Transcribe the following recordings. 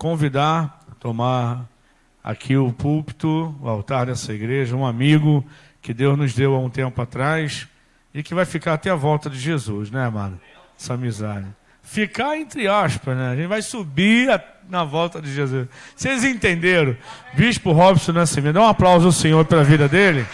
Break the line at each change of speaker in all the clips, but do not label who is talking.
convidar, tomar aqui o púlpito, o altar dessa igreja, um amigo que Deus nos deu há um tempo atrás e que vai ficar até a volta de Jesus, né, amado? Essa amizade. Ficar entre aspas, né? A gente vai subir na volta de Jesus. Vocês entenderam? Bispo Robson Nascimento, dá um aplauso ao Senhor pela vida dele.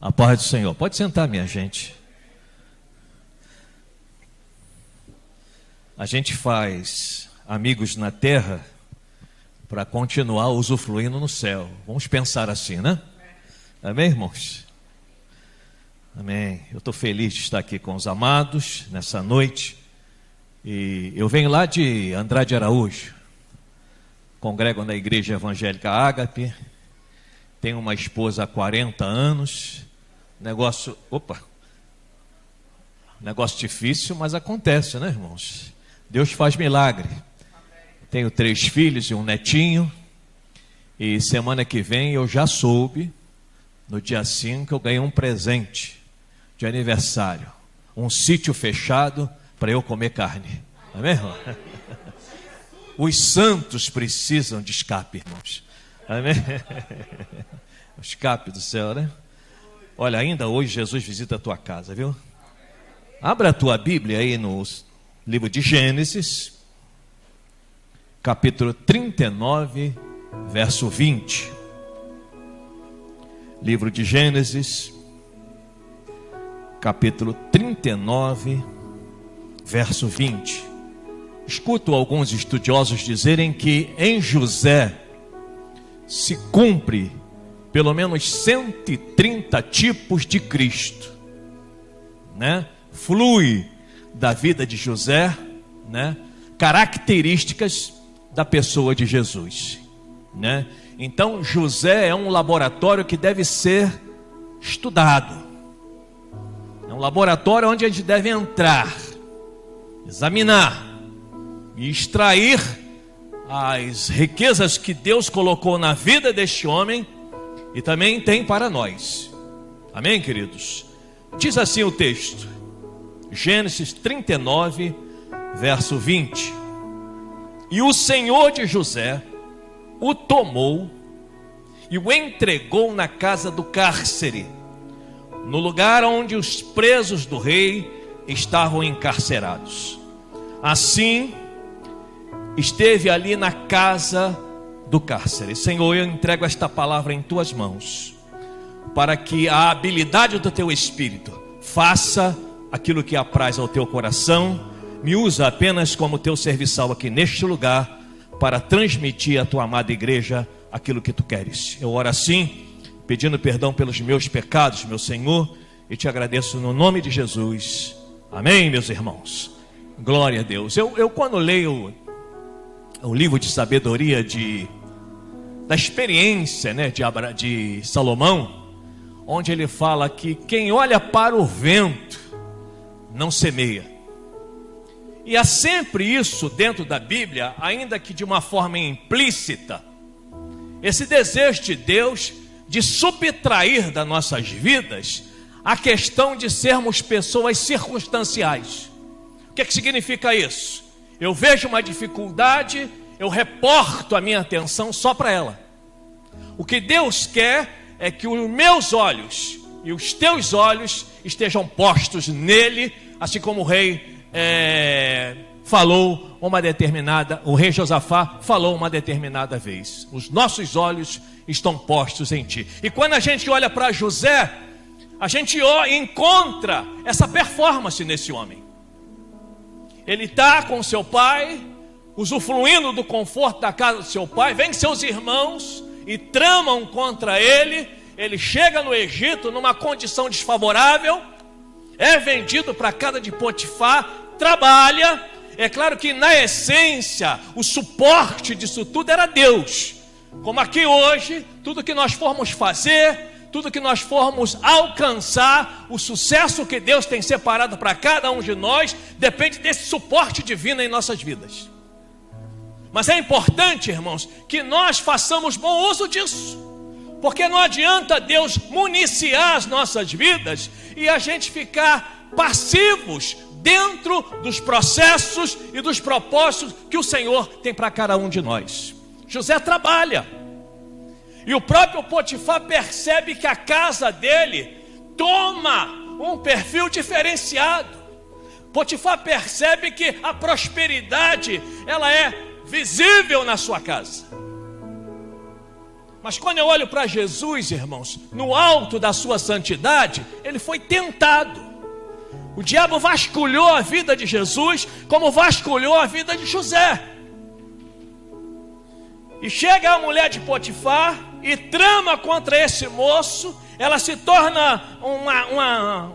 A paz do Senhor. Pode sentar, minha gente. A gente faz amigos na terra para continuar usufruindo no céu. Vamos pensar assim, né? Amém, irmãos? Amém. Eu estou feliz de estar aqui com os amados nessa noite. E eu venho lá de Andrade Araújo. Congrego na Igreja Evangélica Ágape. Tenho uma esposa há 40 anos. Negócio difícil, mas acontece, né, irmãos? Deus faz milagre. Tenho 3 filhos e um netinho. E semana que vem eu já soube, no dia 5, eu ganhei um presente de aniversário. Um sítio fechado para eu comer carne. Amém, irmão? Os santos precisam de escape, irmãos. Amém? O escape do céu, né? Olha, ainda hoje Jesus visita a tua casa, viu? Abra a tua Bíblia aí no livro de Gênesis, capítulo 39, verso 20. Livro de Gênesis, capítulo 39, verso 20. Escuto alguns estudiosos dizerem que em José se cumpre pelo menos 130 tipos de Cristo, né? Flui da vida de José, né? Características da pessoa de Jesus, né? Então José é um laboratório que deve ser estudado. É um laboratório onde a gente deve entrar, examinar e extrair as riquezas que Deus colocou na vida deste homem e também tem para nós. Amém, queridos? Diz assim o texto, Gênesis 39, verso 20. E o Senhor de José o tomou e o entregou na casa do cárcere, no lugar onde os presos do rei estavam encarcerados. Assim, esteve ali na casa do cárcere. Senhor, eu entrego esta palavra em tuas mãos, para que a habilidade do teu Espírito faça aquilo que apraz ao teu coração. Me usa apenas como teu serviçal aqui neste lugar, para transmitir à tua amada igreja aquilo que tu queres. Eu oro assim, pedindo perdão pelos meus pecados, meu Senhor, e te agradeço no nome de Jesus. Amém, meus irmãos. Glória a Deus. Eu quando leio o livro de sabedoria da experiência, né, de Salomão, onde ele fala que quem olha para o vento não semeia. E há sempre isso dentro da Bíblia, ainda que de uma forma implícita, esse desejo de Deus de subtrair das nossas vidas a questão de sermos pessoas circunstanciais. O que significa isso? Eu vejo uma dificuldade, eu reporto a minha atenção só para ela. O que Deus quer é que os meus olhos e os teus olhos estejam postos nele, assim como o rei falou uma determinada, o rei Josafá falou uma determinada vez. Os nossos olhos estão postos em ti. E quando a gente olha para José, a gente encontra essa performance nesse homem. Ele está com seu pai, usufruindo do conforto da casa do seu pai. Vem seus irmãos e tramam contra ele. Ele chega no Egito numa condição desfavorável, é vendido para a casa de Potifar, trabalha. É claro que na essência o suporte disso tudo era Deus. Como aqui hoje, tudo que nós formos fazer, tudo que nós formos alcançar, o sucesso que Deus tem separado para cada um de nós, depende desse suporte divino em nossas vidas. Mas é importante, irmãos, que nós façamos bom uso disso, porque não adianta Deus municiar as nossas vidas e a gente ficar passivos dentro dos processos e dos propósitos que o Senhor tem para cada um de nós. José trabalha, e o próprio Potifar percebe que a casa dele toma um perfil diferenciado. Potifar percebe que a prosperidade, ela é visível na sua casa. Mas quando eu olho para Jesus, irmãos, no alto da sua santidade, ele foi tentado. O diabo vasculhou a vida de Jesus como vasculhou a vida de José. E chega a mulher de Potifar e trama contra esse moço. Ela se torna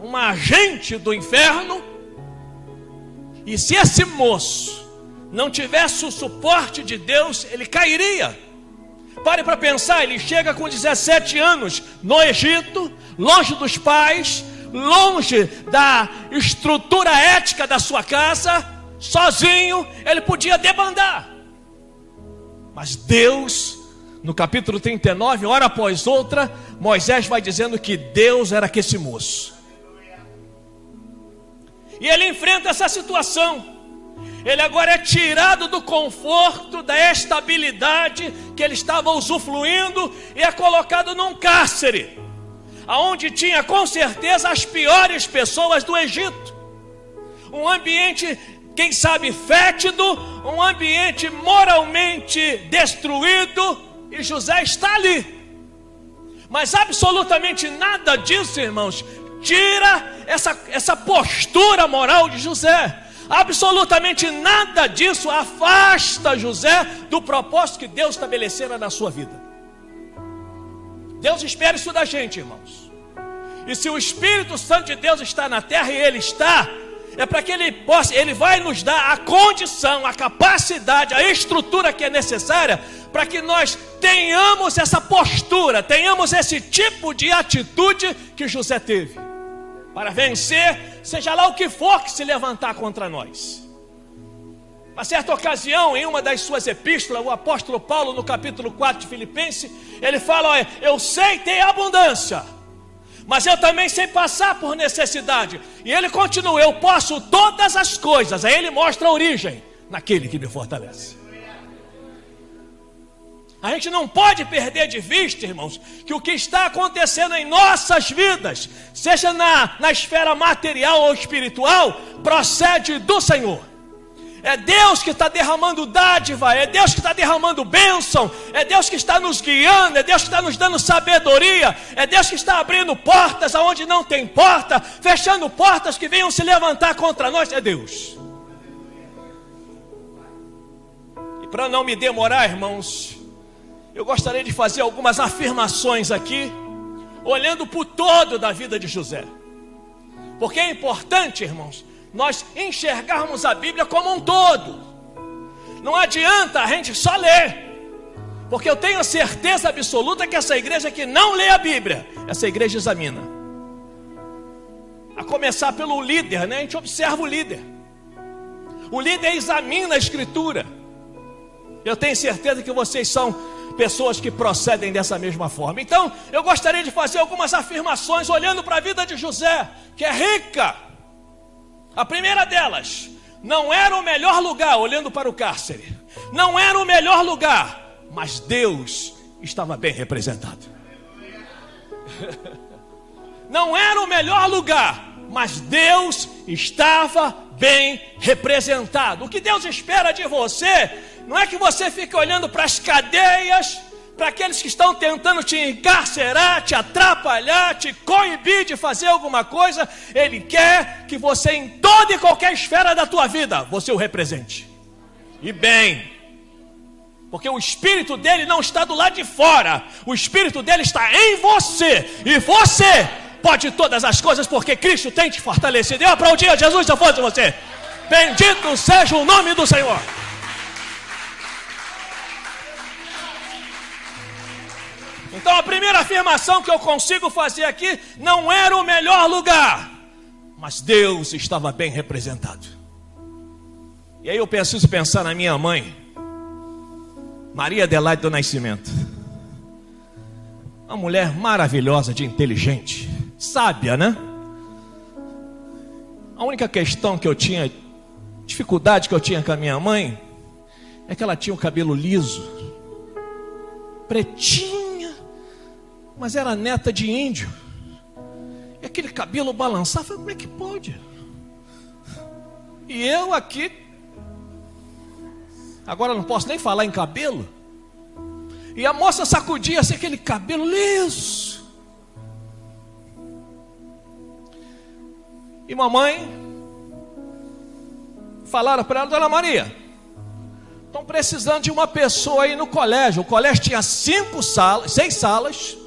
uma agente do inferno. E se esse moço não tivesse o suporte de Deus, ele cairia. Pare para pensar, ele chega com 17 anos no Egito, longe dos pais, longe da estrutura ética da sua casa, sozinho. Ele podia debandar. Mas Deus, no capítulo 39, hora após outra, Moisés vai dizendo que Deus era com esse moço. E ele enfrenta essa situação. Ele agora é tirado do conforto, da estabilidade que ele estava usufruindo e é colocado num cárcere, aonde tinha com certeza as piores pessoas do Egito. Um ambiente, quem sabe, fétido, um ambiente moralmente destruído, e José está ali. Mas absolutamente nada disso, irmãos, tira essa postura moral de José. Absolutamente nada disso afasta José do propósito que Deus estabelecera na sua vida. Deus espera isso da gente, irmãos. E se o Espírito Santo de Deus está na terra, e Ele está, é para que Ele vai nos dar a condição, a capacidade, a estrutura que é necessária para que nós tenhamos essa postura, tenhamos esse tipo de atitude que José teve, para vencer, seja lá o que for que se levantar contra nós. Uma certa ocasião, em uma das suas epístolas, o apóstolo Paulo, no capítulo 4 de Filipenses, ele fala: olha, eu sei ter abundância, mas eu também sei passar por necessidade. E ele continua: eu posso todas as coisas. Aí ele mostra a origem naquele que me fortalece. A gente não pode perder de vista, irmãos, que o que está acontecendo em nossas vidas, seja na esfera material ou espiritual, procede do Senhor. É Deus que está derramando dádiva, é Deus que está derramando bênção, é Deus que está nos guiando, é Deus que está nos dando sabedoria, é Deus que está abrindo portas aonde não tem porta, fechando portas que venham se levantar contra nós, é Deus. E para não me demorar, irmãos, eu gostaria de fazer algumas afirmações aqui, olhando para o todo da vida de José. Porque é importante, irmãos, nós enxergarmos a Bíblia como um todo. Não adianta a gente só ler, porque eu tenho certeza absoluta que essa igreja que não lê a Bíblia, essa igreja examina. A começar pelo líder, né? A gente observa o líder. O líder examina a Escritura. Eu tenho certeza que vocês são pessoas que procedem dessa mesma forma. Então, eu gostaria de fazer algumas afirmações olhando para a vida de José, que é rica. A primeira delas: não era o melhor lugar, olhando para o cárcere, não era o melhor lugar, mas Deus estava bem representado. Não era o melhor lugar, mas Deus estava bem representado. O que Deus espera de você não é que você fique olhando para as cadeias, para aqueles que estão tentando te encarcerar, te atrapalhar, te coibir de fazer alguma coisa. Ele quer que você, em toda e qualquer esfera da tua vida, você o represente. E bem, porque o Espírito dele não está do lado de fora, o Espírito dele está em você, e você pode todas as coisas, porque Cristo tem te fortalecido. Eu aplaudi a Jesus se eu fosse você. Bendito seja o nome do Senhor. Então a primeira afirmação que eu consigo fazer aqui: não era o melhor lugar, mas Deus estava bem representado. E aí eu preciso pensar na minha mãe, Maria Adelaide do Nascimento. Uma mulher maravilhosa, de inteligente, sábia, né? A única questão que eu tinha, dificuldade que eu tinha com a minha mãe, é que ela tinha o cabelo liso, pretinha, mas era neta de índio. E aquele cabelo balançava, como é que pode? E eu aqui, agora não posso nem falar em cabelo. E a moça sacudia assim, aquele cabelo liso. E mamãe falaram para ela: Dona Maria, estão precisando de uma pessoa aí no colégio. O colégio tinha 6 salas,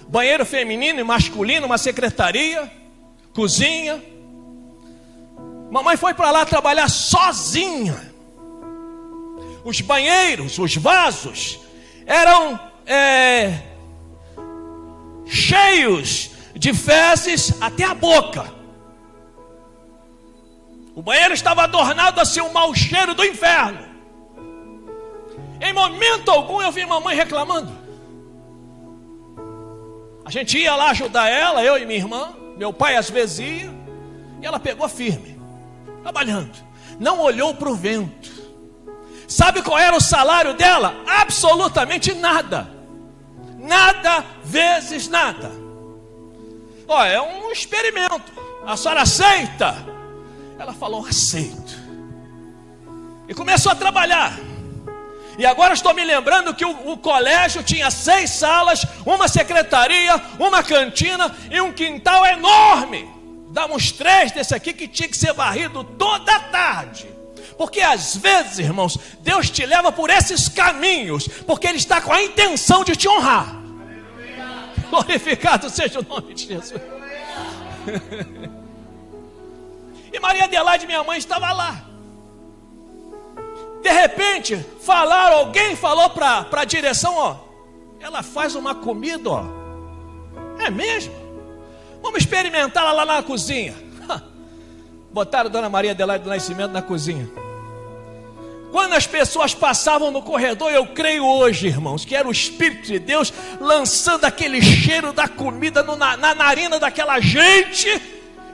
banheiro feminino e masculino, uma secretaria, cozinha. Mamãe foi para lá trabalhar sozinha. Os banheiros, os vasos eram cheios de fezes até a boca. O banheiro estava adornado assim, um mau cheiro do inferno. Em momento algum eu vi mamãe reclamando. A gente ia lá ajudar ela, eu e minha irmã. Meu pai às vezes ia. E ela pegou firme, trabalhando. Não olhou para o vento. Sabe qual era o salário dela? Absolutamente nada. Nada vezes nada. Ó, é um experimento. A senhora aceita? Ela falou: aceito. E começou a trabalhar. E agora estou me lembrando que o colégio tinha 6 salas, uma secretaria, uma cantina e um quintal enorme. Dá uns 3 desse aqui que tinha que ser varrido toda a tarde. Porque às vezes, irmãos, Deus te leva por esses caminhos, porque Ele está com a intenção de te honrar. Aleluia. Glorificado seja o nome de Jesus. E Maria Adelaide, minha mãe, estava lá. De repente, alguém falou para a direção: ó, ela faz uma comida, ó. É mesmo? Vamos experimentá-la lá na cozinha. Botaram a Dona Maria Adelaide do Nascimento na cozinha. Quando as pessoas passavam no corredor, eu creio hoje, irmãos, que era o Espírito de Deus lançando aquele cheiro da comida na narina daquela gente.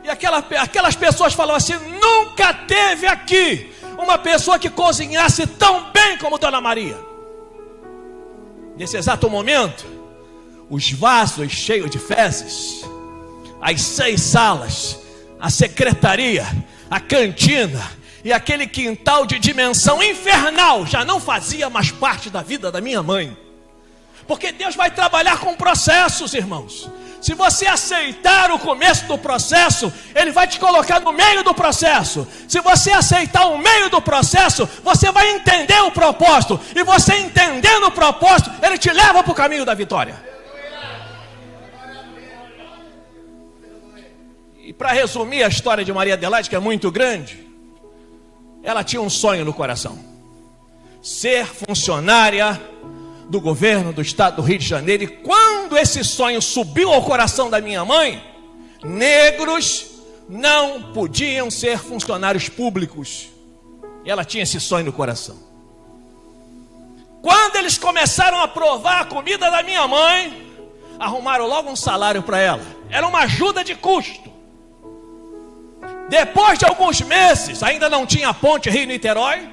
E aquelas pessoas falavam assim: nunca teve aqui uma pessoa que cozinhasse tão bem como Dona Maria. Nesse exato momento, os vasos cheios de fezes, as 6 salas, a secretaria, a cantina e aquele quintal de dimensão infernal já não fazia mais parte da vida da minha mãe. Porque Deus vai trabalhar com processos, irmãos. Se você aceitar o começo do processo, Ele vai te colocar no meio do processo. Se você aceitar o meio do processo, você vai entender o propósito. E você entendendo o propósito, Ele te leva para o caminho da vitória. E para resumir a história de Maria Adelaide, que é muito grande, ela tinha um sonho no coração: ser funcionária do governo do estado do Rio de Janeiro. E quando esse sonho subiu ao coração da minha mãe, negros não podiam ser funcionários públicos. E ela tinha esse sonho no coração. Quando eles começaram a provar a comida da minha mãe, arrumaram logo um salário para ela. Era uma ajuda de custo. Depois de alguns meses, ainda não tinha ponte Rio-Niterói.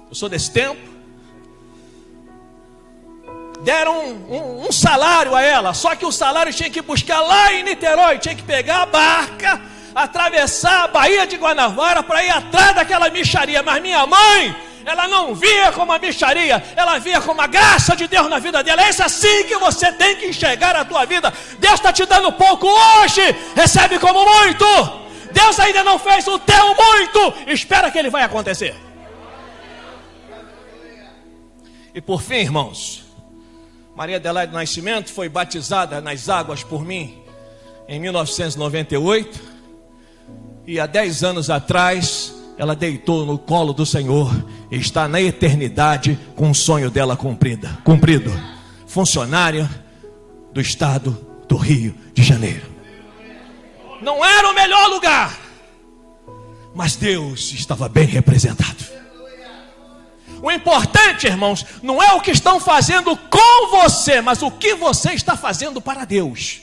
Eu sou desse tempo. Deram um salário a ela. Só que o salário tinha que buscar lá em Niterói. Tinha que pegar a barca, atravessar a Baía de Guanabara para ir atrás daquela mixaria. Mas minha mãe, ela não via como a mixaria, ela via como a graça de Deus na vida dela. É isso assim que você tem que enxergar a tua vida. Deus está te dando pouco hoje, recebe como muito. Deus ainda não fez o teu muito, espera que Ele vai acontecer. E por fim, irmãos, Maria Adelaide do Nascimento foi batizada nas águas por mim em 1998. E há 10 anos atrás, ela deitou no colo do Senhor e está na eternidade com o sonho dela cumprido. Funcionária do estado do Rio de Janeiro. Não era o melhor lugar, mas Deus estava bem representado. O importante, irmãos, não é o que estão fazendo com você, mas o que você está fazendo para Deus.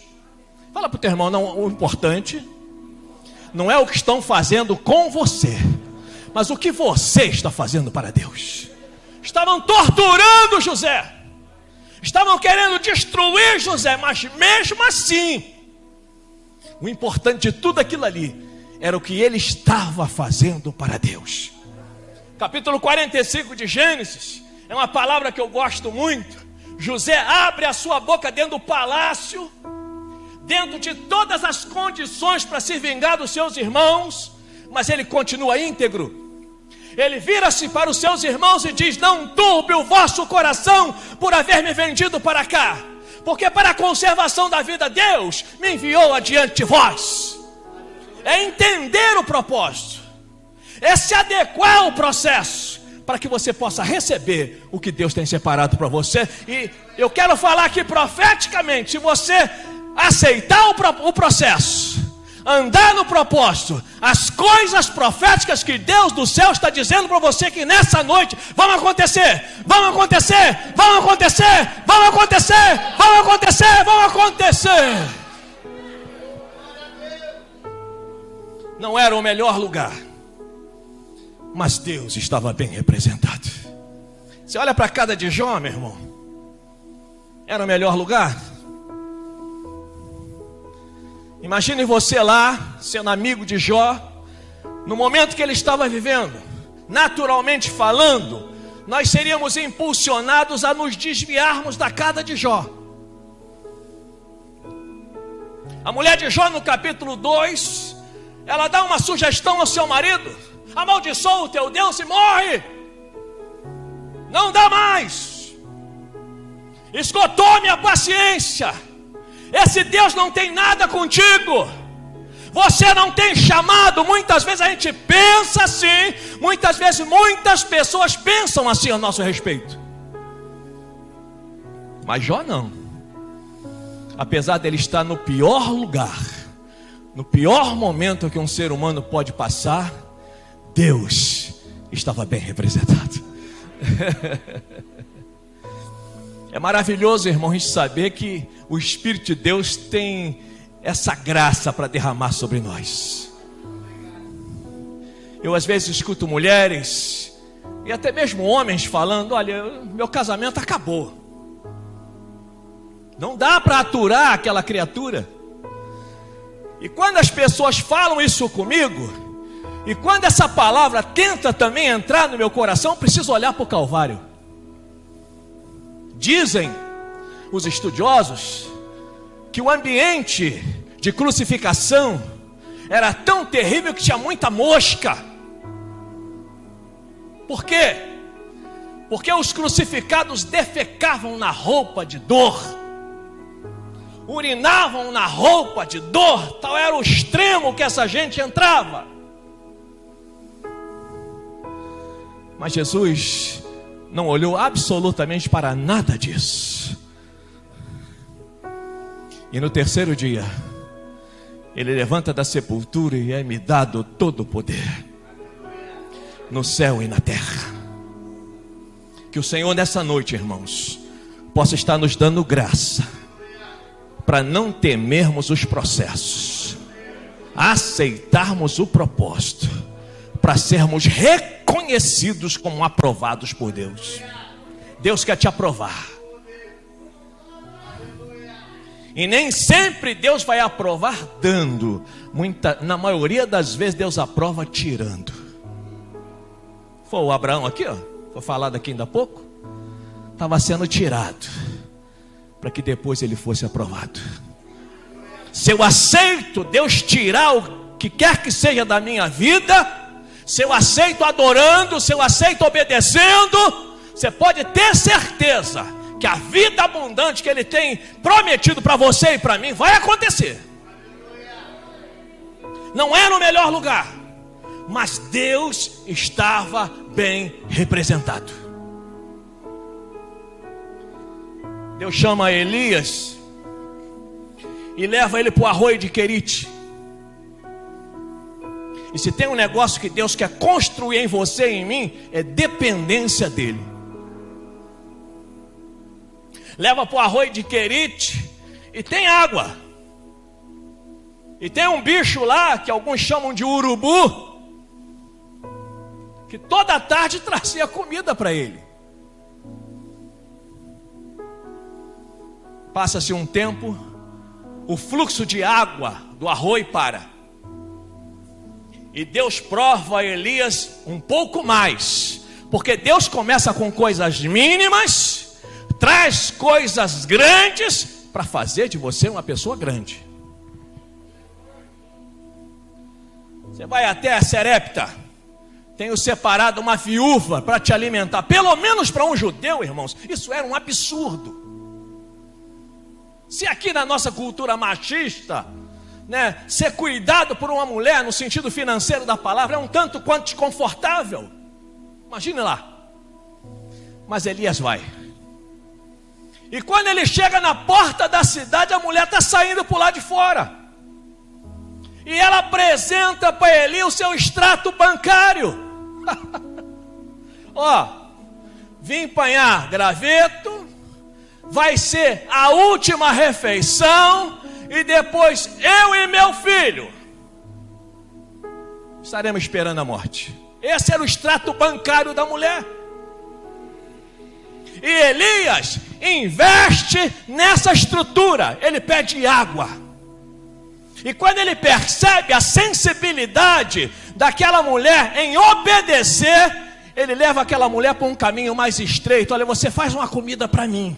Fala para o teu irmão, não, o importante não é o que estão fazendo com você, mas o que você está fazendo para Deus. Estavam torturando José, estavam querendo destruir José, mas mesmo assim, o importante de tudo aquilo ali era o que ele estava fazendo para Deus. Capítulo 45 de Gênesis é uma palavra que eu gosto muito. José abre a sua boca dentro do palácio, dentro de todas as condições para se vingar dos seus irmãos, mas ele continua íntegro. Ele vira-se para os seus irmãos e diz: não turbe o vosso coração por haver me vendido para cá, porque para a conservação da vida Deus me enviou adiante de vós. É entender o propósito, é se adequar ao processo, para que você possa receber o que Deus tem separado para você. E eu quero falar aqui profeticamente: se você aceitar o processo, andar no propósito, as coisas proféticas que Deus do céu está dizendo para você que nessa noite vão acontecer, vão acontecer, vão acontecer, vão acontecer, vão acontecer, vão acontecer. Não era o melhor lugar, mas Deus estava bem representado. Você olha para a casa de Jó, meu irmão, era o melhor lugar? Imagine você lá, sendo amigo de Jó, no momento que ele estava vivendo. Naturalmente falando, nós seríamos impulsionados a nos desviarmos da casa de Jó. A mulher de Jó, no capítulo 2, ela dá uma sugestão ao seu marido: amaldiçoa o teu Deus e morre. Não dá mais. Esgotou minha paciência. Esse Deus não tem nada contigo. Você não tem chamado. Muitas vezes a gente pensa assim. Muitas vezes muitas pessoas pensam assim a nosso respeito. Mas Jó não. Apesar dele estar no pior lugar, no pior momento que um ser humano pode passar, Deus estava bem representado. É maravilhoso, irmão, a gente saber que o Espírito de Deus tem essa graça para derramar sobre nós. Eu às vezes escuto mulheres e até mesmo homens falando: olha, meu casamento acabou. Não dá para aturar aquela criatura. E quando as pessoas falam isso comigo, e quando essa palavra tenta também entrar no meu coração, eu preciso olhar para o Calvário. Dizem os estudiosos que o ambiente de crucificação era tão terrível que tinha muita mosca. Por quê? Porque os crucificados defecavam na roupa de dor, urinavam na roupa de dor. Tal era o extremo que essa gente entrava. Mas Jesus não olhou absolutamente para nada disso. E no terceiro dia, ele levanta da sepultura e é-me dado todo o poder, no céu e na terra. Que o Senhor nessa noite, irmãos, possa estar nos dando graça para não temermos os processos, aceitarmos o propósito, para sermos reconhecidos como aprovados por Deus. Deus quer te aprovar. E nem sempre Deus vai aprovar dando. Na maioria das vezes Deus aprova tirando. Foi o Abraão aqui, ó, foi falado aqui ainda há pouco. Estava sendo tirado, para que depois ele fosse aprovado. Se eu aceito Deus tirar o que quer que seja da minha vida, se eu aceito adorando, se eu aceito obedecendo, você pode ter certeza que a vida abundante que Ele tem prometido para você e para mim vai acontecer. Não é no melhor lugar, mas Deus estava bem representado. Deus chama Elias e leva ele para o arroio de Querite. E se tem um negócio que Deus quer construir em você e em mim, é dependência dele. Leva para o arroio de Querite e tem água. E tem um bicho lá, que alguns chamam de urubu, que toda tarde trazia comida para ele. Passa-se um tempo, o fluxo de água do arroio para. E Deus prova a Elias um pouco mais. Porque Deus começa com coisas mínimas, traz coisas grandes para fazer de você uma pessoa grande. Você vai até a Serepta, tenho separado uma viúva para te alimentar. Pelo menos para um judeu, irmãos, isso era um absurdo. Se aqui na nossa cultura machista, ser cuidado por uma mulher no sentido financeiro da palavra é um tanto quanto desconfortável. Imagine lá. Mas Elias vai. E quando ele chega na porta da cidade, a mulher está saindo por lá de fora. E ela apresenta para Eli o seu extrato bancário. Ó, vim apanhar graveto, vai ser a última refeição, e depois eu e meu filho estaremos esperando a morte. Esse era o extrato bancário da mulher. E Elias investe nessa estrutura. Ele pede água. E quando ele percebe a sensibilidade daquela mulher em obedecer, ele leva aquela mulher para um caminho mais estreito. Olha, você faz uma comida para mim.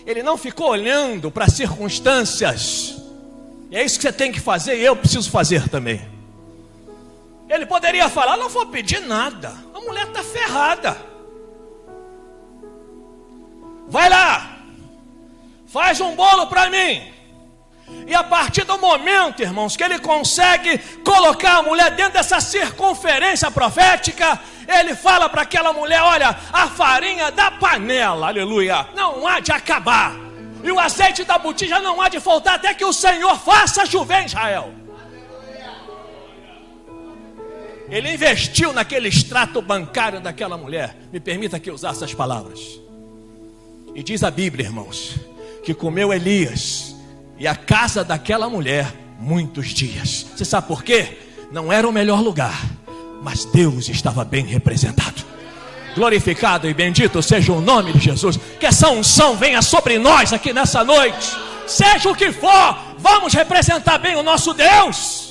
Ele não ficou olhando para as circunstâncias. E é isso que você tem que fazer e eu preciso fazer também. Ele poderia falar, não vou pedir nada. A mulher está ferrada. Vai lá, faz um bolo para mim. E a partir do momento, irmãos, que ele consegue colocar a mulher dentro dessa circunferência profética, ele fala para aquela mulher, olha, a farinha da panela, aleluia, não há de acabar. E o azeite da botija não há de faltar até que o Senhor faça chover em Israel. Ele investiu naquele extrato bancário daquela mulher. Me permita que eu usasse essas palavras. E diz a Bíblia, irmãos, que comeu Elias e a casa daquela mulher muitos dias. Você sabe por quê? Não era o melhor lugar, mas Deus estava bem representado. Glorificado e bendito seja o nome de Jesus. Que essa unção venha sobre nós aqui nessa noite. Seja o que for, vamos representar bem o nosso Deus.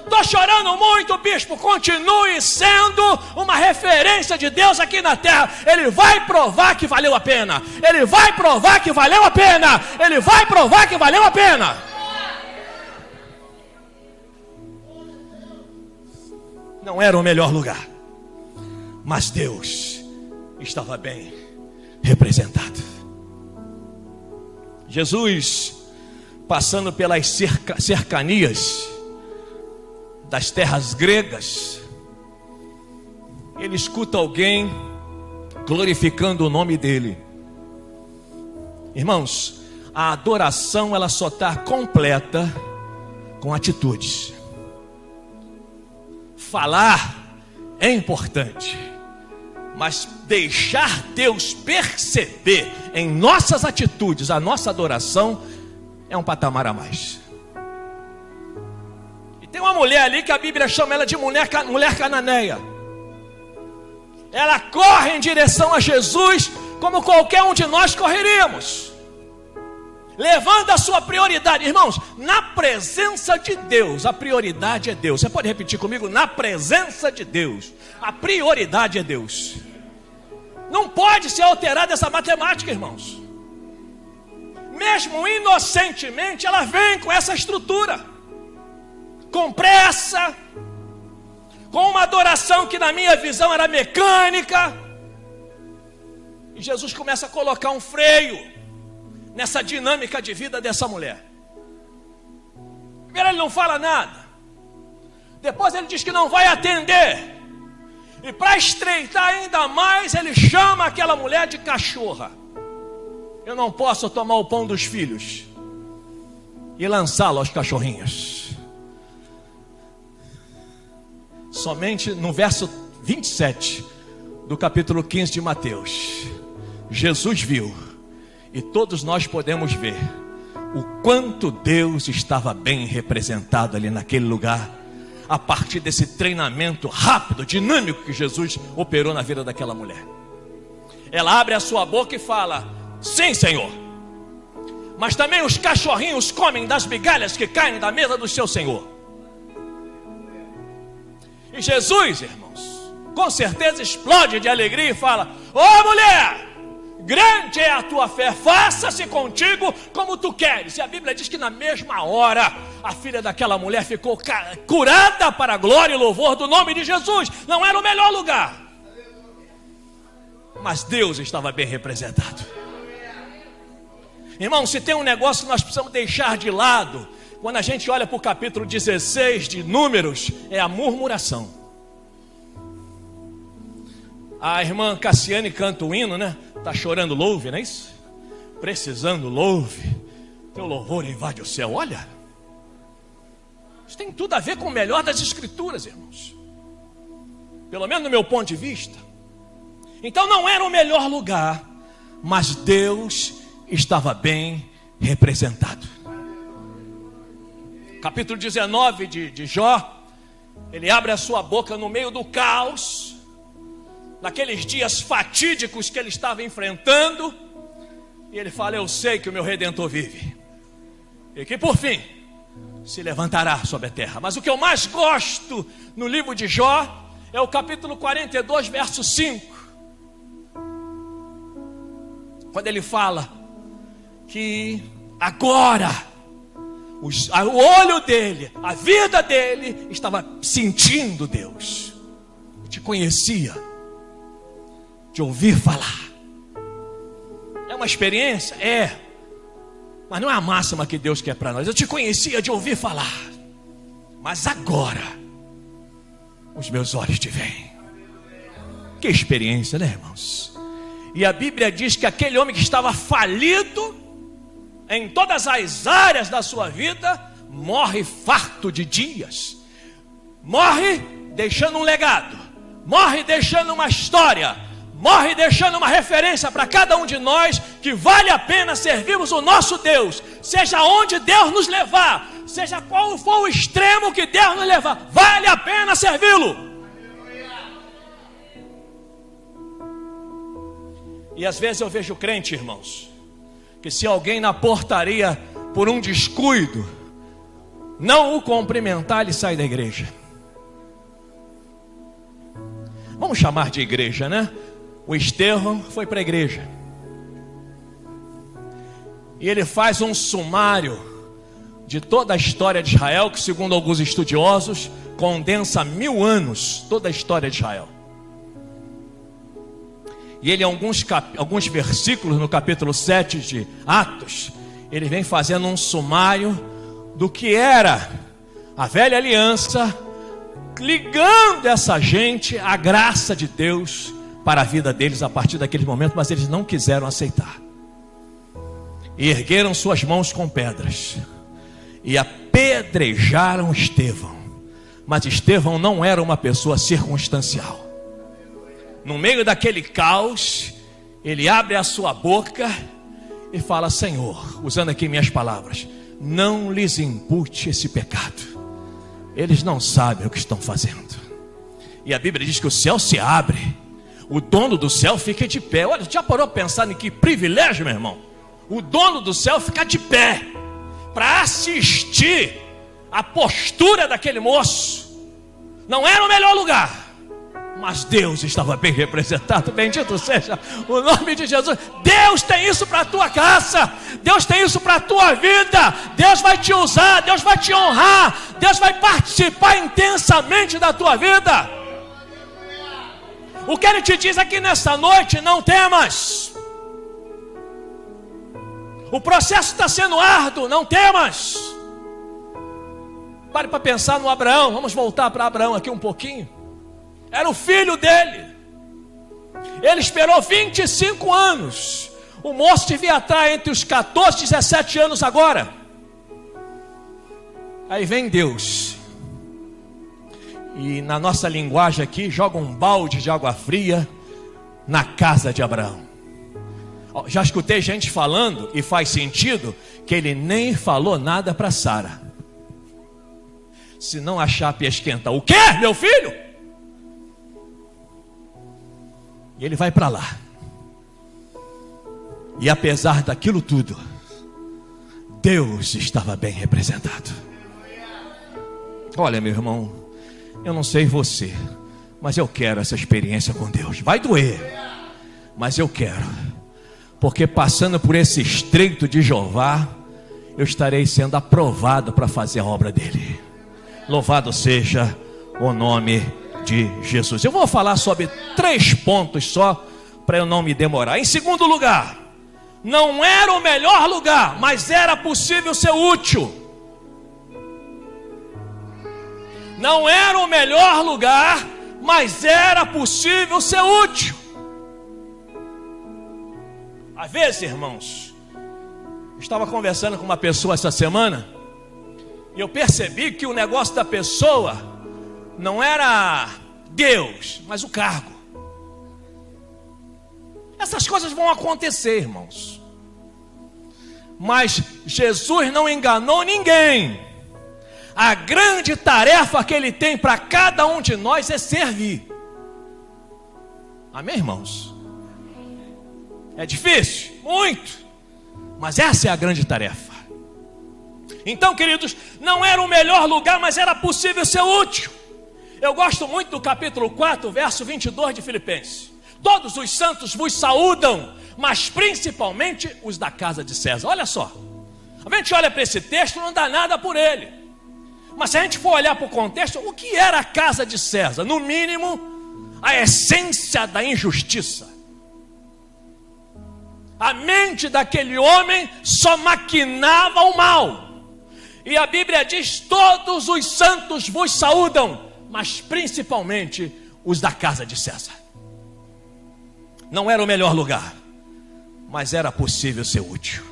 Estou chorando muito, bispo. Continue sendo uma referência de Deus aqui na terra. Ele vai provar que valeu a pena. Ele vai provar que valeu a pena. Ele vai provar que valeu a pena. Não era o melhor lugar, mas Deus estava bem representado. Jesus, passando pelas cercanias das terras gregas, ele escuta alguém glorificando o nome dele. Irmãos, a adoração ela só está completa com atitudes. Falar é importante, mas deixar Deus perceber em nossas atitudes a nossa adoração é um patamar a mais. Tem uma mulher ali que a Bíblia chama ela de mulher cananeia. Ela corre em direção a Jesus como qualquer um de nós correríamos, levando a sua prioridade. Irmãos, na presença de Deus, a prioridade é Deus. Você pode repetir comigo? Na presença de Deus, a prioridade é Deus. Não pode ser alterada essa matemática, irmãos. Mesmo inocentemente, ela vem com essa estrutura, com pressa, com uma adoração que na minha visão era mecânica. E Jesus começa a colocar um freio nessa dinâmica de vida dessa mulher. Primeiro ele não fala nada, depois ele diz que não vai atender, e para estreitar ainda mais, ele chama aquela mulher de cachorra. Eu não posso tomar o pão dos filhos. e lançá-lo aos cachorrinhos. Somente no verso 27 do capítulo 15 de Mateus, Jesus viu, e todos nós podemos ver, o quanto Deus estava bem representado ali naquele lugar, a partir desse treinamento rápido, dinâmico que Jesus operou na vida daquela mulher. Ela abre a sua boca e fala: sim, Senhor. Mas também os cachorrinhos comem das migalhas que caem da mesa do seu Senhor. E Jesus, irmãos, com certeza explode de alegria e fala: ô mulher, grande é a tua fé, faça-se contigo como tu queres. E a Bíblia diz que na mesma hora a filha daquela mulher ficou curada para a glória e louvor do nome de Jesus. Não era o melhor lugar, mas Deus estava bem representado. Irmão, se tem um negócio que nós precisamos deixar de lado, quando a gente olha para o capítulo 16 de Números, é a murmuração. A irmã Cassiane canta o hino, né? Está chorando, louve, não é isso? Precisando, louve. Teu louvor invade o céu. Olha, isso tem tudo a ver com o melhor das escrituras, irmãos. Pelo menos no meu ponto de vista. Então não era o melhor lugar, mas Deus estava bem representado. Capítulo 19 de Jó, ele abre a sua boca no meio do caos, naqueles dias fatídicos que ele estava enfrentando, e ele fala: eu sei que o meu Redentor vive, e que por fim se levantará sobre a terra. Mas o que eu mais gosto no livro de Jó é o capítulo 42, verso 5, quando ele fala que agora o olho dele, a vida dele estava sentindo Deus. Eu te conhecia de ouvir falar. É uma experiência? É. Mas não é a máxima que Deus quer para nós. Eu te conhecia de ouvir falar, mas agora os meus olhos te veem. Que experiência, né, irmãos? E a Bíblia diz que aquele homem que estava falido em todas as áreas da sua vida, morre farto de dias, morre deixando um legado, morre deixando uma história, morre deixando uma referência para cada um de nós, que vale a pena servirmos o nosso Deus, seja onde Deus nos levar, seja qual for o extremo que Deus nos levar, vale a pena servi-lo. E às vezes eu vejo crente, irmãos, que se alguém na portaria, por um descuido, não o cumprimentar, ele sai da igreja. Vamos chamar de igreja, né? O Estevão foi para a igreja, e ele faz um sumário de toda a história de Israel, que segundo alguns estudiosos, condensa 1000 anos, toda a história de Israel. E ele, alguns versículos no capítulo 7 de Atos, ele vem fazendo um sumário do que era a velha aliança, ligando essa gente à graça de Deus para a vida deles a partir daquele momento, mas eles não quiseram aceitar. E ergueram suas mãos com pedras e apedrejaram Estevão. Mas Estevão não era uma pessoa circunstancial. No meio daquele caos, ele abre a sua boca e fala: Senhor, usando aqui minhas palavras, não lhes impute esse pecado, eles não sabem o que estão fazendo. E a Bíblia diz que o céu se abre, o dono do céu fica de pé. Olha, já parou a pensar em que privilégio, meu irmão? O dono do céu fica de pé para assistir a postura daquele moço. Não era o melhor lugar, mas Deus estava bem representado. Bendito seja o nome de Jesus. Deus tem isso para a tua casa, Deus tem isso para a tua vida. Deus vai te usar, Deus vai te honrar, Deus vai participar intensamente da tua vida. O que Ele te diz aqui nessa noite: não temas. O processo está sendo árduo, não temas. Pare para pensar no Abraão. Vamos voltar para Abraão aqui um pouquinho. Era o filho dele. Ele esperou 25 anos. O moço devia estar entre os 14 e 17 anos agora. Aí vem Deus, e na nossa linguagem aqui, joga um balde de água fria na casa de Abraão. Já escutei gente falando, e faz sentido, que ele nem falou nada para Sara. Se não a chapa ia esquentar. O quê, meu filho? E ele vai para lá. E apesar daquilo tudo, Deus estava bem representado. Olha, meu irmão, eu não sei você, mas eu quero essa experiência com Deus. Vai doer, mas eu quero. Porque passando por esse estreito de Jeová, eu estarei sendo aprovado para fazer a obra dele. Louvado seja o nome de Jesus. Eu vou falar sobre 3 pontos só, para eu não me demorar. Em segundo lugar, não era o melhor lugar, mas era possível ser útil. Não era o melhor lugar, mas era possível ser útil. Às vezes, irmãos, eu estava conversando com uma pessoa essa semana, e eu percebi que o negócio da pessoa não era Deus, mas o cargo. Essas coisas vão acontecer, irmãos. Mas Jesus não enganou ninguém. A grande tarefa que Ele tem para cada um de nós é servir. Amém, irmãos? É difícil? Muito. Mas essa é a grande tarefa. Então, queridos, não era o melhor lugar, mas era possível ser útil. Eu gosto muito do capítulo 4, verso 22 de Filipenses. Todos os santos vos saúdam, mas principalmente os da casa de César. Olha só, a gente olha para esse texto, não dá nada por ele. Mas se a gente for olhar para o contexto, o que era a casa de César? No mínimo, a essência da injustiça. A mente daquele homem só maquinava o mal. E a Bíblia diz: todos os santos vos saúdam, mas principalmente os da casa de César. Não era o melhor lugar, mas era possível ser útil.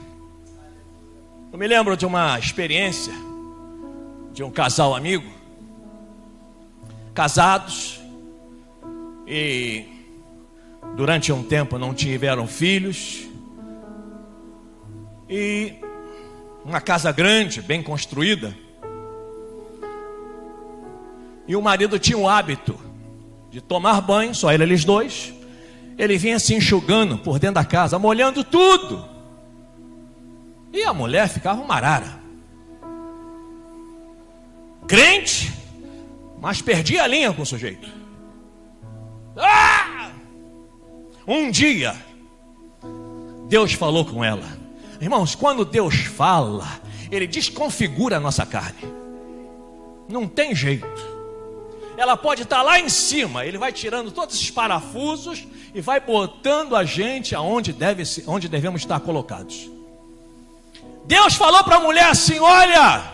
Eu me lembro de uma experiência de um casal amigo, casados, e durante um tempo não tiveram filhos, e uma casa grande, bem construída, e o marido tinha o hábito de tomar banho, só eles dois. Ele vinha se enxugando por dentro da casa, molhando tudo, e a mulher ficava uma arara. Crente, mas perdia a linha com o sujeito. Um dia Deus falou com ela. Irmãos, quando Deus fala, Ele desconfigura a nossa carne. Não tem jeito. Ela pode estar lá em cima, Ele vai tirando todos esses parafusos e vai botando a gente aonde devemos estar colocados. Deus falou para a mulher assim: olha,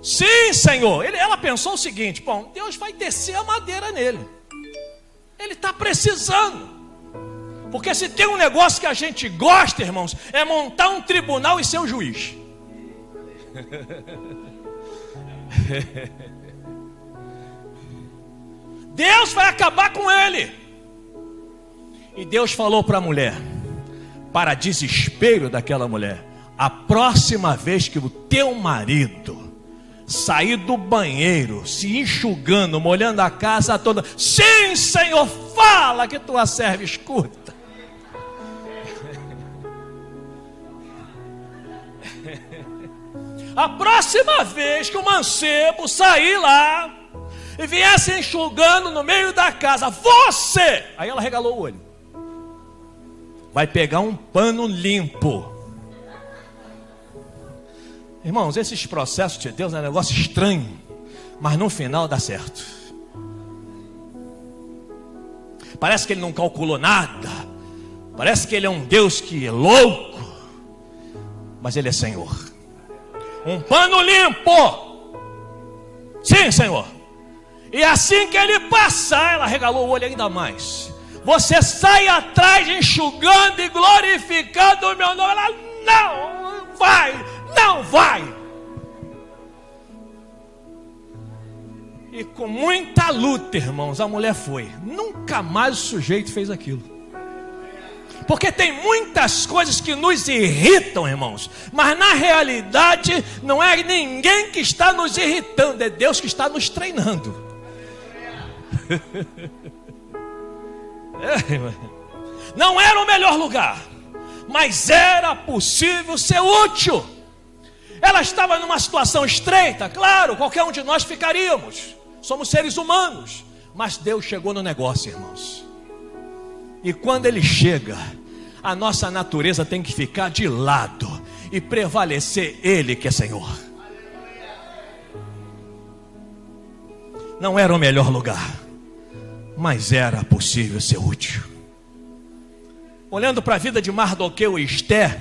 sim, Senhor. Ela pensou o seguinte: bom, Deus vai descer a madeira nele. Ele está precisando. Porque se tem um negócio que a gente gosta, irmãos, é montar um tribunal e ser o juiz. Deus vai acabar com ele. E Deus falou para a mulher, para desespero daquela mulher: a próxima vez que o teu marido sair do banheiro, se enxugando, molhando a casa toda, sim, Senhor, fala que tua serva escuta. A próxima vez que o mancebo sair lá e viesse enxugando no meio da casa, você, aí ela regalou o olho, vai pegar um pano limpo. Irmãos, esses processos de Deus é um negócio estranho, mas no final dá certo. Parece que Ele não calculou nada, parece que Ele é um Deus que é louco, mas Ele é Senhor. Um pano limpo, sim, Senhor. E assim que Ele passar, ela regalou o olho ainda mais, você sai atrás enxugando e glorificando o meu nome. Ela não vai. E com muita luta, irmãos, a mulher foi. Nunca mais o sujeito fez aquilo. Porque tem muitas coisas que nos irritam, irmãos, mas na realidade não é ninguém que está nos irritando, é Deus que está nos treinando. Não era o melhor lugar, mas era possível ser útil. Ela estava numa situação estreita, claro, qualquer um de nós ficaríamos. Somos seres humanos, mas Deus chegou no negócio, irmãos. E quando Ele chega, a nossa natureza tem que ficar de lado e prevalecer Ele que é Senhor. Não era o melhor lugar, mas era possível ser útil. Olhando para a vida de Mardoqueu e Esté,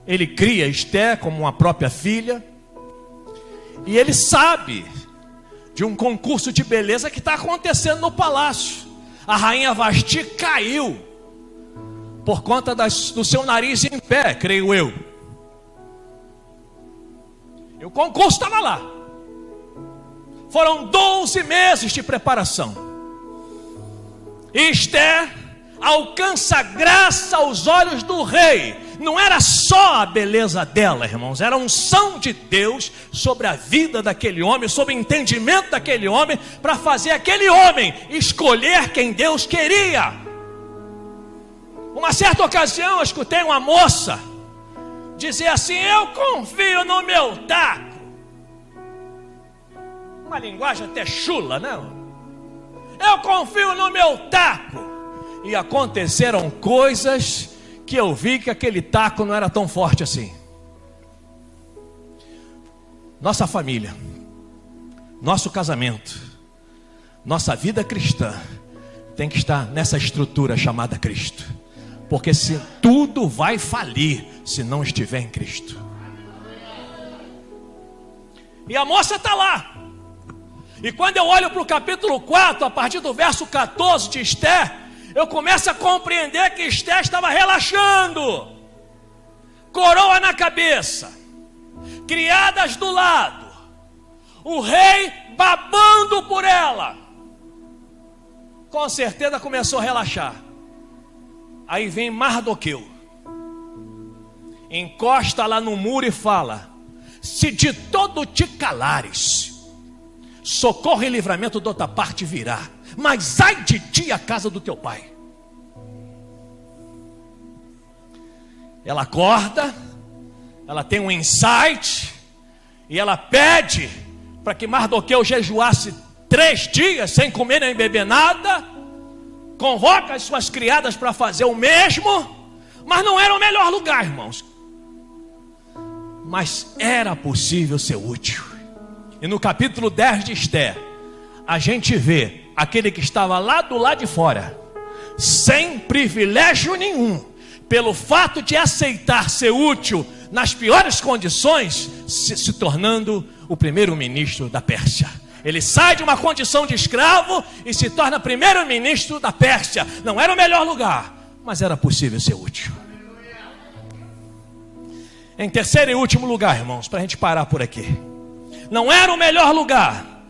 ele cria Esté como uma própria filha, e ele sabe de um concurso de beleza que está acontecendo no palácio. A rainha Vasti caiu por conta do seu nariz em pé, creio eu. E o concurso estava lá. Foram 12 meses de preparação. E Esté alcança graça aos olhos do rei. Não era só a beleza dela, irmãos, era a unção de Deus sobre a vida daquele homem, sobre o entendimento daquele homem, para fazer aquele homem escolher quem Deus queria. Uma certa ocasião eu escutei uma moça dizer assim: eu confio no meu taco. Uma linguagem até chula, não? Eu confio no meu taco. E aconteceram coisas que eu vi que aquele taco não era tão forte assim. Nossa família, nosso casamento, nossa vida cristã tem que estar nessa estrutura chamada Cristo. Porque se tudo vai falir se não estiver em Cristo. E a moça está lá. E quando eu olho para o capítulo 4, a partir do verso 14 de Esté, eu começo a compreender que Esté estava relaxando, coroa na cabeça, criadas do lado, o rei babando por ela. Com certeza começou a relaxar. Aí vem Mardoqueu, encosta lá no muro e fala: se de todo te calares, socorro e livramento de outra parte virá, mas ai de ti a casa do teu pai. Ela acorda, ela tem um insight, e ela pede para que Mardoqueu jejuasse 3 dias sem comer nem beber nada, convoca as suas criadas para fazer o mesmo, mas não era o melhor lugar, irmãos, mas era possível ser útil. E no capítulo 10 de Esté, a gente vê aquele que estava lá do lado de fora, sem privilégio nenhum, pelo fato de aceitar ser útil nas piores condições, se tornando o primeiro-ministro da Pérsia. Ele sai de uma condição de escravo e se torna primeiro-ministro da Pérsia. Não era o melhor lugar, mas era possível ser útil. Em terceiro e último lugar, irmãos, para a gente parar por aqui, não era o melhor lugar,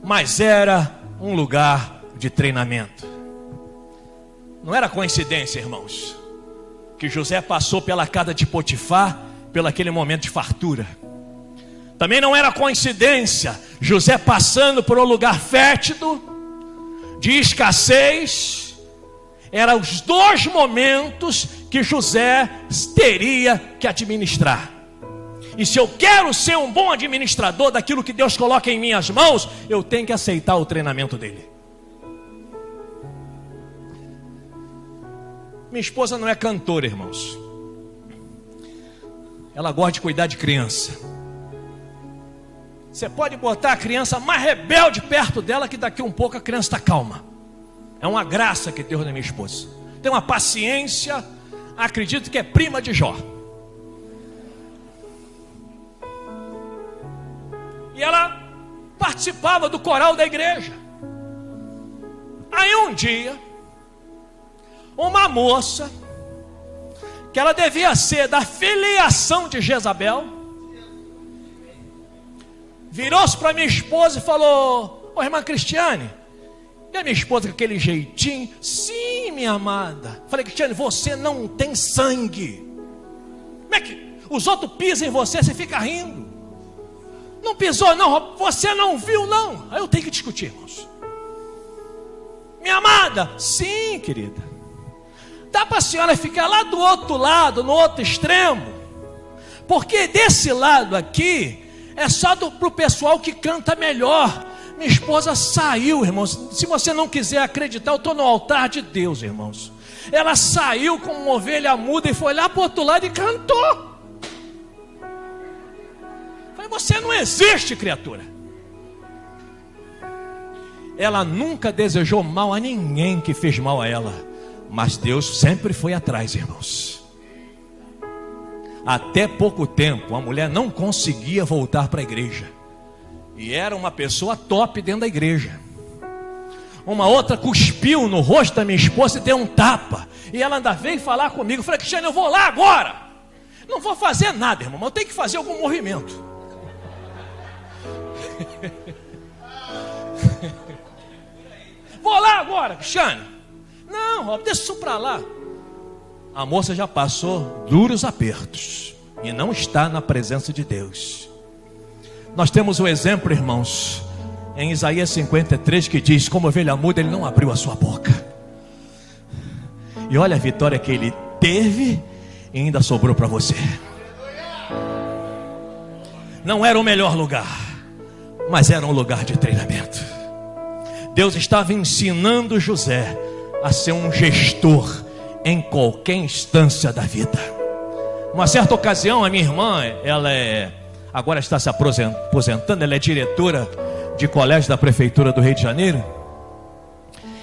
mas era um lugar de treinamento. Não era coincidência, irmãos, que José passou pela casa de Potifar, pelo aquele momento de fartura. Também não era coincidência José passando por um lugar fétido, de escassez. Eram os 2 momentos que José teria que administrar. E se eu quero ser um bom administrador daquilo que Deus coloca em minhas mãos, eu tenho que aceitar o treinamento dele. Minha esposa não é cantora, irmãos. Ela gosta de cuidar de criança. Você pode botar a criança mais rebelde perto dela, que daqui um pouco a criança está calma. É uma graça que Deus dá minha esposa. Tem uma paciência, acredito que é prima de Jó. E ela participava do coral da igreja. Aí um dia, uma moça, que ela devia ser da filiação de Jezabel, virou-se para minha esposa e falou: ô irmã Cristiane, e a minha esposa com aquele jeitinho? Sim, minha amada. Falei: Cristiane, você não tem sangue. Como é que os outros pisam em você, você fica rindo? Não pisou não, você não viu não. Aí eu tenho que discutir, irmãos. Minha amada, sim, querida. Dá para a senhora ficar lá do outro lado, no outro extremo, porque desse lado aqui é só para o pessoal que canta melhor. Minha esposa saiu, irmãos. Se você não quiser acreditar, eu estou no altar de Deus, irmãos. Ela saiu como uma ovelha muda e foi lá para o outro lado e cantou. Falei: você não existe, criatura. Ela nunca desejou mal a ninguém que fez mal a ela, mas Deus sempre foi atrás, irmãos. Até pouco tempo a mulher não conseguia voltar para a igreja, e era uma pessoa top dentro da igreja. Uma outra cuspiu no rosto da minha esposa e deu um tapa, e ela ainda veio falar comigo. Eu falei: Cristiane, eu vou lá agora. Não vou fazer nada, irmão, mas eu tenho que fazer algum movimento. Vou lá agora, Cristiane. Não, Rob, deixa isso para lá. A moça já passou duros apertos e não está na presença de Deus. Nós temos um exemplo, irmãos, em Isaías 53, que diz: como ovelha muda, ele não abriu a sua boca. E olha a vitória que ele teve e ainda sobrou para você. Não era o melhor lugar, mas era um lugar de treinamento. Deus estava ensinando José a ser um gestor em qualquer instância da vida. Uma certa ocasião, a minha irmã, agora está se aposentando, ela é diretora de colégio da prefeitura do Rio de Janeiro.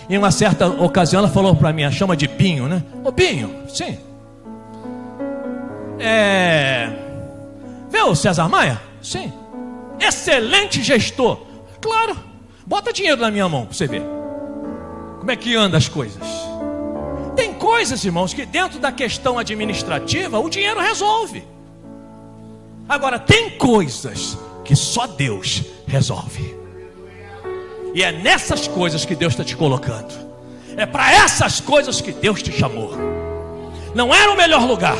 Em uma certa ocasião ela falou para mim, chama de Binho, né? Ô Binho, sim. Vê o César Maia? Sim. Excelente gestor. Claro. Bota dinheiro na minha mão para você ver como é que anda as coisas. Tem coisas, irmãos, que dentro da questão administrativa o dinheiro resolve. Agora, tem coisas que só Deus resolve. E é nessas coisas que Deus está te colocando. É para essas coisas que Deus te chamou. Não era o melhor lugar,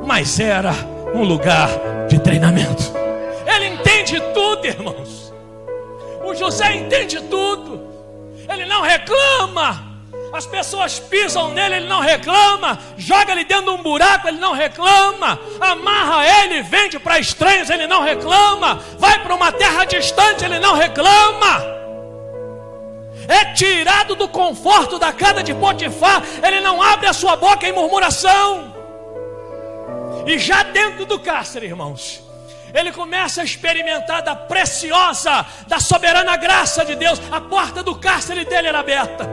mas era um lugar de treinamento. Ele entende tudo, irmãos. O José entende tudo. Ele não reclama. As pessoas pisam nele, ele não reclama. Joga ele dentro de um buraco, ele não reclama. Amarra ele, vende para estranhos, ele não reclama. Vai para uma terra distante, ele não reclama. É tirado do conforto da casa de Potifar, ele não abre a sua boca em murmuração. E já dentro do cárcere, irmãos, ele começa a experimentar da preciosa, da soberana graça de Deus. A porta do cárcere dele era aberta.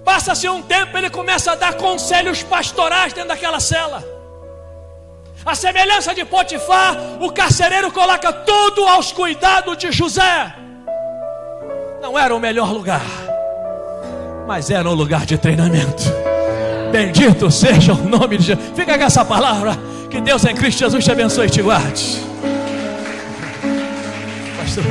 Passa-se um tempo, ele começa a dar conselhos pastorais dentro daquela cela. A semelhança de Potifar, o carcereiro coloca tudo aos cuidados de José. Não era o melhor lugar, mas era um lugar de treinamento. Bendito seja o nome de Jesus. Fica com essa palavra. Que Deus em Cristo Jesus te abençoe e te guarde. Pastor.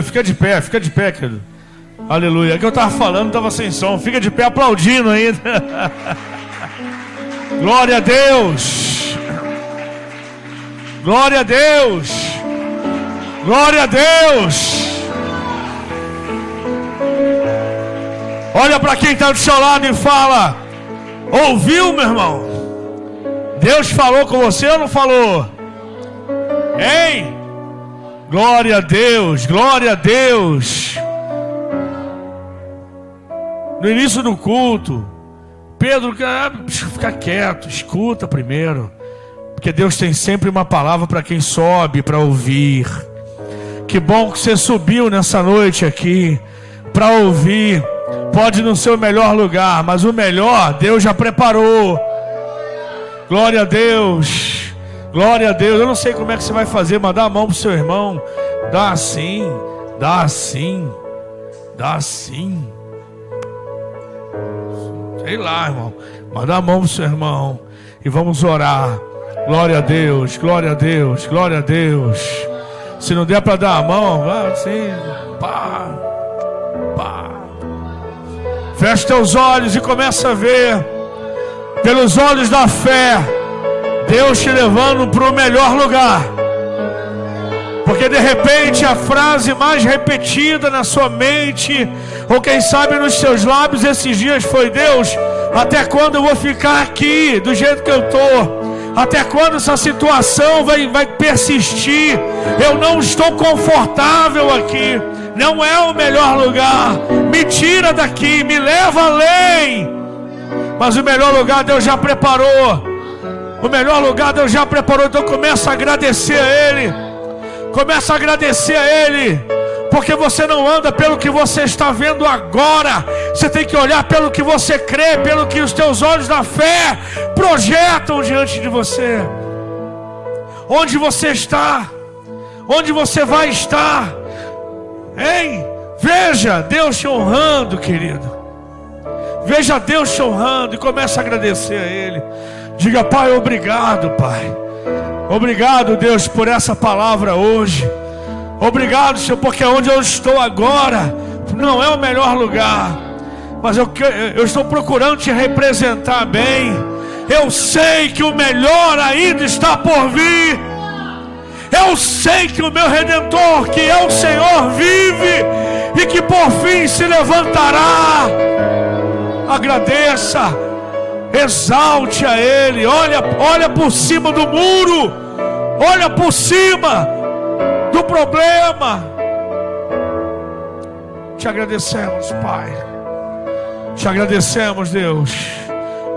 Fica de pé, querido. Aleluia. É que eu estava falando, estava sem som. Fica de pé aplaudindo ainda. Glória a Deus. Glória a Deus. Glória a Deus. Olha para quem está do seu lado e fala: ouviu, meu irmão? Deus falou com você ou não falou? Hein? Glória a Deus, glória a Deus. No início do culto, Pedro, fica quieto, escuta primeiro, porque Deus tem sempre uma palavra para quem sobe para ouvir. Que bom que você subiu nessa noite aqui para ouvir. Pode não ser o melhor lugar, mas o melhor Deus já preparou. Glória a Deus. Glória a Deus. Eu não sei como é que você vai fazer, mas dá a mão pro seu irmão. Dá assim. Dá sim. Dá sim. Sei lá, irmão. Manda a mão pro seu irmão e vamos orar. Glória a Deus, glória a Deus, glória a Deus. Se não der para dar a mão, vai assim, pá, pá. Fecha teus olhos e começa a ver, pelos olhos da fé, Deus te levando para o melhor lugar. Porque de repente a frase mais repetida na sua mente, ou quem sabe nos seus lábios esses dias foi: Deus, até quando eu vou ficar aqui do jeito que eu estou? Até quando essa situação vai persistir? Eu não estou confortável aqui. Não é o melhor lugar. Me tira daqui, me leva além. Mas o melhor lugar Deus já preparou. O melhor lugar Deus já preparou. Então começa a agradecer a Ele. Começa a agradecer a Ele. Porque você não anda pelo que você está vendo agora. Você tem que olhar pelo que você crê, pelo que os teus olhos da fé projetam diante de você. Onde você está? Onde você vai estar? Hein? Veja Deus te honrando, querido. Veja Deus te honrando e comece a agradecer a Ele. Diga: Pai, obrigado, Pai. Obrigado, Deus, por essa palavra hoje. Obrigado, Senhor, porque onde eu estou agora não é o melhor lugar, mas eu estou procurando te representar bem. Eu sei que o melhor ainda está por vir. Eu sei que o meu Redentor, que é o Senhor, vive e que por fim se levantará. Agradeça, exalte a Ele. Olha por cima do muro, olha por cima do problema. Te agradecemos, Pai. Te agradecemos, Deus,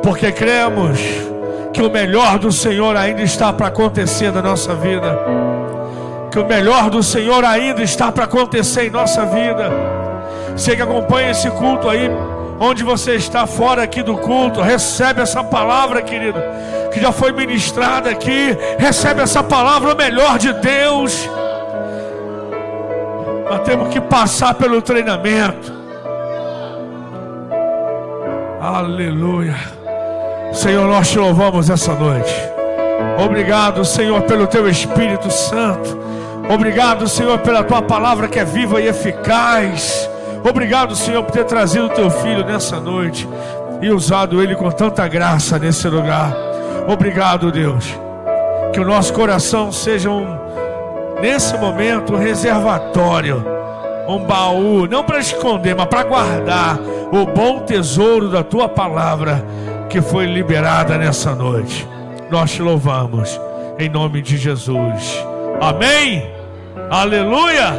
porque cremos que o melhor do Senhor ainda está para acontecer na nossa vida. Que o melhor do Senhor ainda está para acontecer em nossa vida. Você que acompanha esse culto aí, onde você está, fora aqui do culto, recebe essa palavra, querido, que já foi ministrada aqui. Recebe essa palavra, o melhor de Deus. Nós temos que passar pelo treinamento. Aleluia. Senhor, nós te louvamos essa noite. Obrigado, Senhor, pelo teu Espírito Santo. Obrigado, Senhor, pela tua palavra que é viva e eficaz. Obrigado, Senhor, por ter trazido o teu filho nessa noite e usado ele com tanta graça nesse lugar. Obrigado, Deus. Que o nosso coração seja nesse momento um reservatório, um baú, não para esconder, mas para guardar o bom tesouro da tua palavra que foi liberada nessa noite. Nós te louvamos em nome de Jesus. Amém? Aleluia.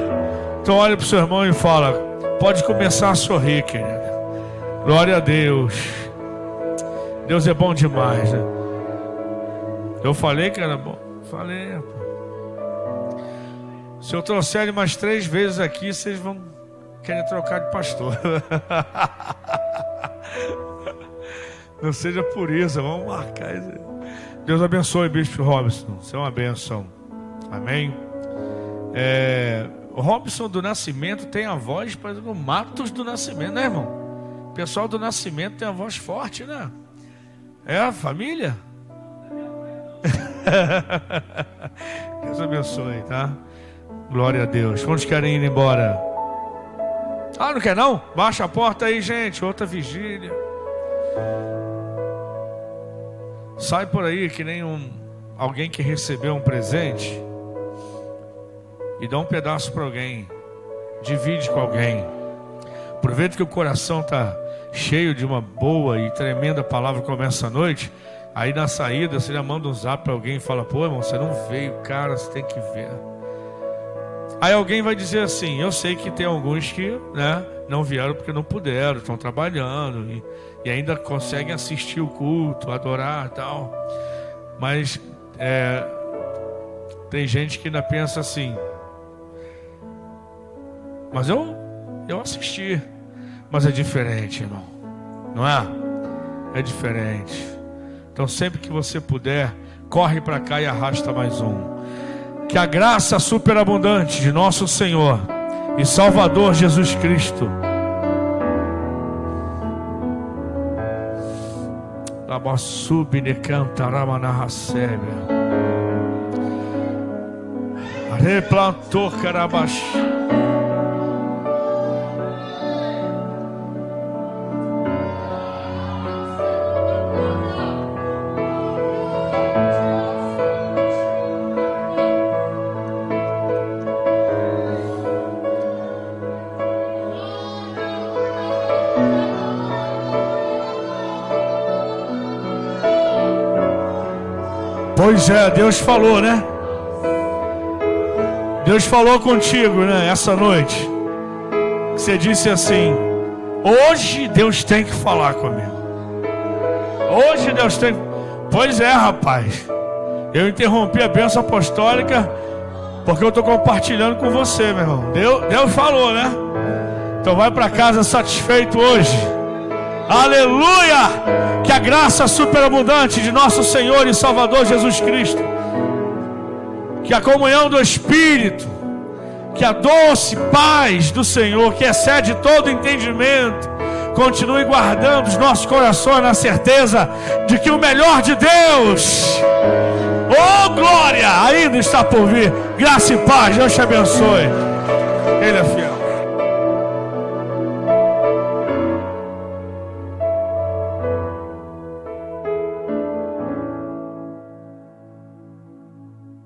Então olha para o seu irmão e fala: pode começar a sorrir, querido. Glória a Deus. Deus é bom demais, né? Eu falei que era bom. Falei. Se eu trouxer ele mais 3 vezes aqui, vocês vão querer trocar de pastor. Não seja por isso, vamos marcar isso. Deus abençoe, Bispo Robson. Você é uma bênção. Amém. O Robson do Nascimento tem a voz para o Matos do Nascimento, né, irmão? O pessoal do Nascimento tem a voz forte, né? É a família? Deus abençoe, tá? Glória a Deus. Quantos querem ir embora? Ah, não quer não? Baixa a porta aí, gente. Outra vigília. Sai por aí que nem alguém que recebeu um presente e dá um pedaço para alguém. Divide com alguém. Aproveita que o coração está cheio de uma boa e tremenda palavra como essa noite. Aí na saída você já manda um zap para alguém e fala: pô, irmão, você não veio, cara, você tem que ver. Aí alguém vai dizer assim: eu sei que tem alguns que, né, não vieram porque não puderam, estão trabalhando e ainda conseguem assistir o culto, adorar e tal. Mas tem gente que ainda pensa assim: mas eu assisti. Mas é diferente, irmão, não é? É diferente. Então sempre que você puder, corre para cá e arrasta mais um. Que a graça superabundante de nosso Senhor e Salvador Jesus Cristo. Labassubine cantaramanahassébia. Replantou carabax. Pois é, Deus falou, né? Deus falou contigo, né? Essa noite. Você disse assim: hoje Deus tem que falar comigo. Hoje Deus tem. Pois é, rapaz. Eu interrompi a bênção apostólica porque eu estou compartilhando com você, meu irmão. Deus falou, né? Então vai para casa satisfeito hoje. Aleluia! Que a graça superabundante de nosso Senhor e Salvador Jesus Cristo, que a comunhão do Espírito, que a doce paz do Senhor, que excede todo entendimento, continue guardando os nossos corações na certeza de que o melhor de Deus, oh glória, ainda está por vir. Graça e paz, Deus te abençoe. Ele é fiel.